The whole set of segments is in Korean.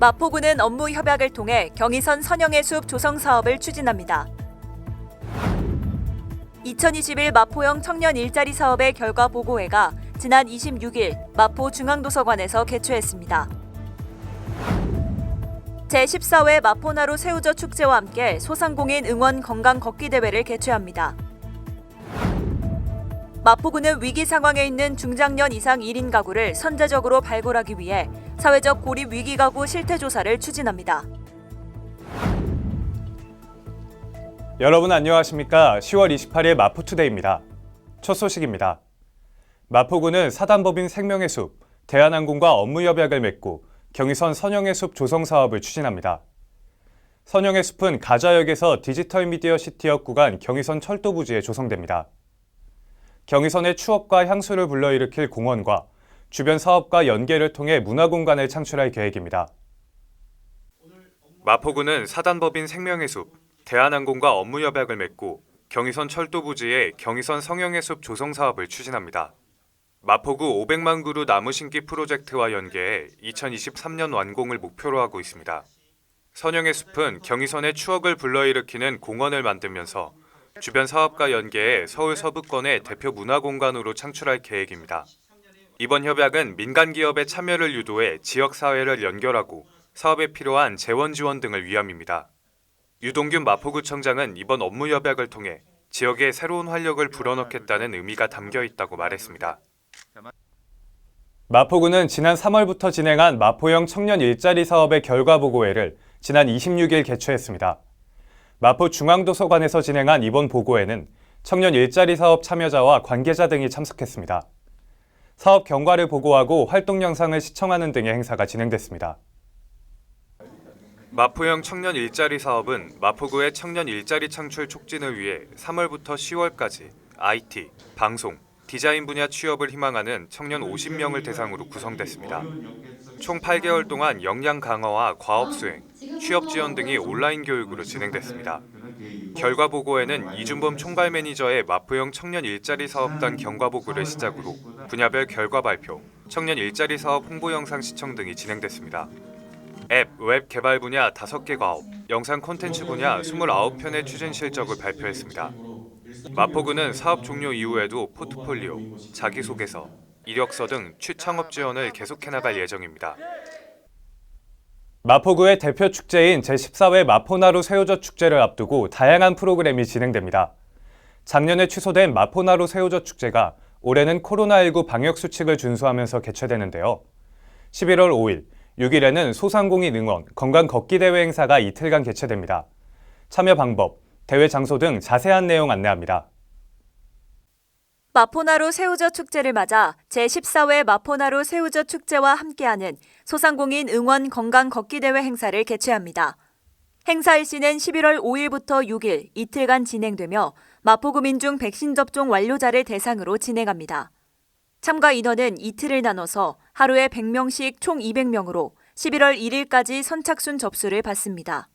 마포구는 업무 협약을 통해 경의선 선영의 숲 조성 사업을 추진합니다. 2021 마포형 청년 일자리 사업의 결과 보고회가 지난 26일 마포 중앙도서관에서 개최했습니다. 제14회 마포나루 새우젓 축제와 함께 소상공인 응원 건강 걷기 대회를 개최합니다. 마포구는 위기 상황에 있는 중장년 이상 1인 가구를 선제적으로 발굴하기 위해 사회적 고립 위기 가구 실태 조사를 추진합니다. 여러분 안녕하십니까? 10월 28일 마포투데이입니다. 첫 소식입니다. 마포구는 사단법인 생명의 숲, 대한항공과 업무협약을 맺고 경의선 선영의 숲 조성 사업을 추진합니다. 선영의 숲은 가자역에서 디지털 미디어 시티역 구간 경의선 철도 부지에 조성됩니다. 경의선의 추억과 향수를 불러일으킬 공원과 주변 사업과 연계를 통해 문화공간을 창출할 계획입니다. 마포구는 사단법인 생명의 숲, 대한항공과 업무협약을 맺고 경의선 철도 부지에 경의선 성영의 숲 조성 사업을 추진합니다. 마포구 500만 그루 나무 심기 프로젝트와 연계해 2023년 완공을 목표로 하고 있습니다. 선영의 숲은 경의선의 추억을 불러일으키는 공원을 만들면서 주변 사업과 연계해 서울 서부권의 대표 문화공간으로 창출할 계획입니다. 이번 협약은 민간 기업의 참여를 유도해 지역사회를 연결하고 사업에 필요한 재원 지원 등을 위함입니다. 유동균 마포구청장은 이번 업무 협약을 통해 지역에 새로운 활력을 불어넣겠다는 의미가 담겨 있다고 말했습니다. 마포구는 지난 3월부터 진행한 마포형 청년 일자리 사업의 결과 보고회를 지난 26일 개최했습니다. 마포 중앙도서관에서 진행한 이번 보고회는 청년 일자리 사업 참여자와 관계자 등이 참석했습니다. 사업 경과를 보고하고 활동 영상을 시청하는 등의 행사가 진행됐습니다. 마포형 청년 일자리 사업은 마포구의 청년 일자리 창출 촉진을 위해 3월부터 10월까지 IT, 방송, 디자인 분야 취업을 희망하는 청년 50명을 대상으로 구성됐습니다. 총 8개월 동안 역량 강화와 과업 수행, 취업 지원 등이 온라인 교육으로 진행됐습니다. 결과 보고에는 이준범 총괄 매니저의 마포형 청년 일자리 사업단 경과 보고를 시작으로 분야별 결과 발표, 청년 일자리 사업 홍보 영상 시청 등이 진행됐습니다. 앱, 웹 개발 분야 5개 과업, 영상 콘텐츠 분야 29편의 추진 실적을 발표했습니다. 마포구는 사업 종료 이후에도 포트폴리오, 자기소개서, 이력서 등 취창업 지원을 계속해 나갈 예정입니다. 마포구의 대표 축제인 제14회 마포나루 새우젓 축제를 앞두고 다양한 프로그램이 진행됩니다. 작년에 취소된 마포나루 새우젓 축제가 올해는 코로나19 방역 수칙을 준수하면서 개최되는데요. 11월 5일, 6일에는 소상공인 응원, 건강 걷기 대회 행사가 이틀간 개최됩니다. 참여 방법, 대회 장소 등 자세한 내용 안내합니다. 마포나루 새우젓 축제를 맞아 제14회 마포나루 새우젓 축제와 함께하는 소상공인 응원 건강 걷기 대회 행사를 개최합니다. 행사 일시는 11월 5일부터 6일 이틀간 진행되며 마포구 민중 백신 접종 완료자를 대상으로 진행합니다. 참가 인원은 이틀을 나눠서 하루에 100명씩 총 200명으로 11월 1일까지 선착순 접수를 받습니다.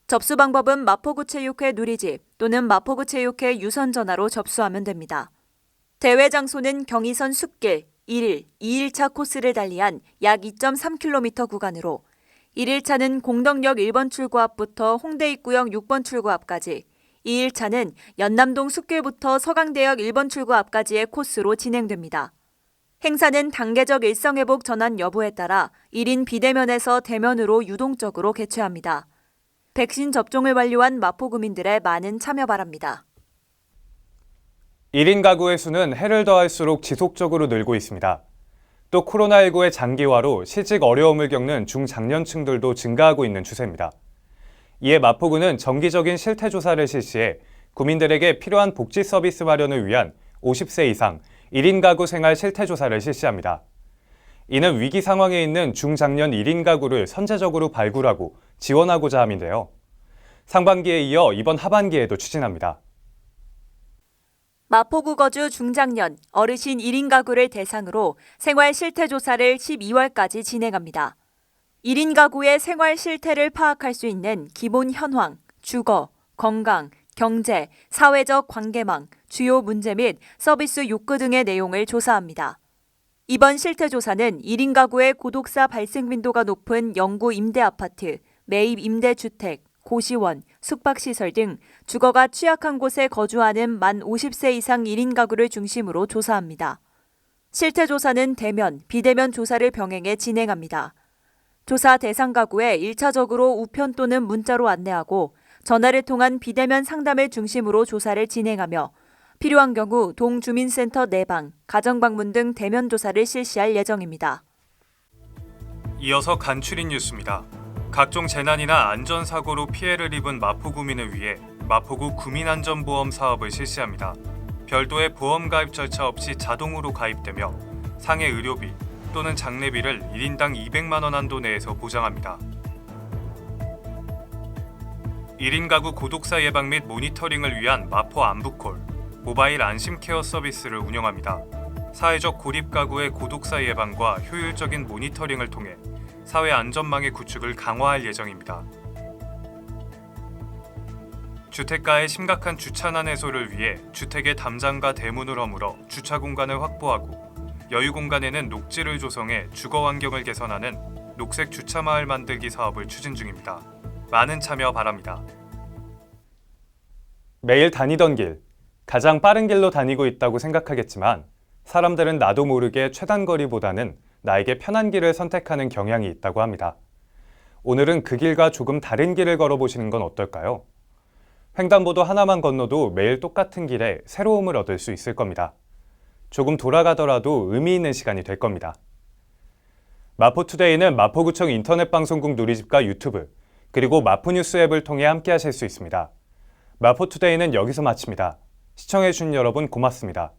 접수 방법은 마포구체육회 누리집 또는 마포구체육회 유선전화로 접수하면 됩니다. 대회 장소는 경의선 숲길 1일, 2일차 코스를 달리한 약 2.3km 구간으로 1일차는 공덕역 1번 출구 앞부터 홍대 입구역 6번 출구 앞까지, 2일차는 연남동 숲길부터 서강대역 1번 출구 앞까지의 코스로 진행됩니다. 행사는 단계적 일상회복 전환 여부에 따라 1인 비대면에서 대면으로 유동적으로 개최합니다. 백신 접종을 완료한 마포구민들의 많은 참여 바랍니다. 1인 가구의 수는 해를 더할수록 지속적으로 늘고 있습니다. 또 코로나19의 장기화로 실직 어려움을 겪는 중장년층들도 증가하고 있는 추세입니다. 이에 마포구는 정기적인 실태조사를 실시해 구민들에게 필요한 복지 서비스 마련을 위한 50세 이상 1인 가구 생활 실태조사를 실시합니다. 이는 위기 상황에 있는 중장년 1인 가구를 선제적으로 발굴하고 지원하고자 함인데요. 상반기에 이어 이번 하반기에도 추진합니다. 마포구 거주 중장년, 어르신 1인 가구를 대상으로 생활 실태 조사를 12월까지 진행합니다. 1인 가구의 생활 실태를 파악할 수 있는 기본 현황, 주거, 건강, 경제, 사회적 관계망, 주요 문제 및 서비스 욕구 등의 내용을 조사합니다. 이번 실태조사는 1인 가구의 고독사 발생 빈도가 높은 영구 임대아파트, 매입 임대주택, 고시원, 숙박시설 등 주거가 취약한 곳에 거주하는 만 50세 이상 1인 가구를 중심으로 조사합니다. 실태조사는 대면, 비대면 조사를 병행해 진행합니다. 조사 대상 가구에 1차적으로 우편 또는 문자로 안내하고 전화를 통한 비대면 상담을 중심으로 조사를 진행하며 필요한 경우 동주민센터 내방, 가정방문 등 대면 조사를 실시할 예정입니다. 이어서 간추린 뉴스입니다. 각종 재난이나 안전사고로 피해를 입은 마포구민을 위해 마포구 구민안전보험 사업을 실시합니다. 별도의 보험 가입 절차 없이 자동으로 가입되며 상해 의료비 또는 장례비를 1인당 200만 원 한도 내에서 보장합니다. 1인 가구 고독사 예방 및 모니터링을 위한 마포 안부콜, 모바일 안심케어 서비스를 운영합니다. 사회적 고립 가구의 고독사 예방과 효율적인 모니터링을 통해 사회 안전망의 구축을 강화할 예정입니다. 주택가의 심각한 주차난 해소를 위해 주택의 담장과 대문을 허물어 주차 공간을 확보하고 여유 공간에는 녹지를 조성해 주거 환경을 개선하는 녹색 주차 마을 만들기 사업을 추진 중입니다. 많은 참여 바랍니다. 매일 다니던 길, 가장 빠른 길로 다니고 있다고 생각하겠지만 사람들은 나도 모르게 최단거리보다는 나에게 편한 길을 선택하는 경향이 있다고 합니다. 오늘은 그 길과 조금 다른 길을 걸어보시는 건 어떨까요? 횡단보도 하나만 건너도 매일 똑같은 길에 새로움을 얻을 수 있을 겁니다. 조금 돌아가더라도 의미 있는 시간이 될 겁니다. 마포투데이는 마포구청 인터넷 방송국 누리집과 유튜브, 그리고 마포뉴스 앱을 통해 함께 하실 수 있습니다. 마포투데이는 여기서 마칩니다. 시청해주신 여러분 고맙습니다.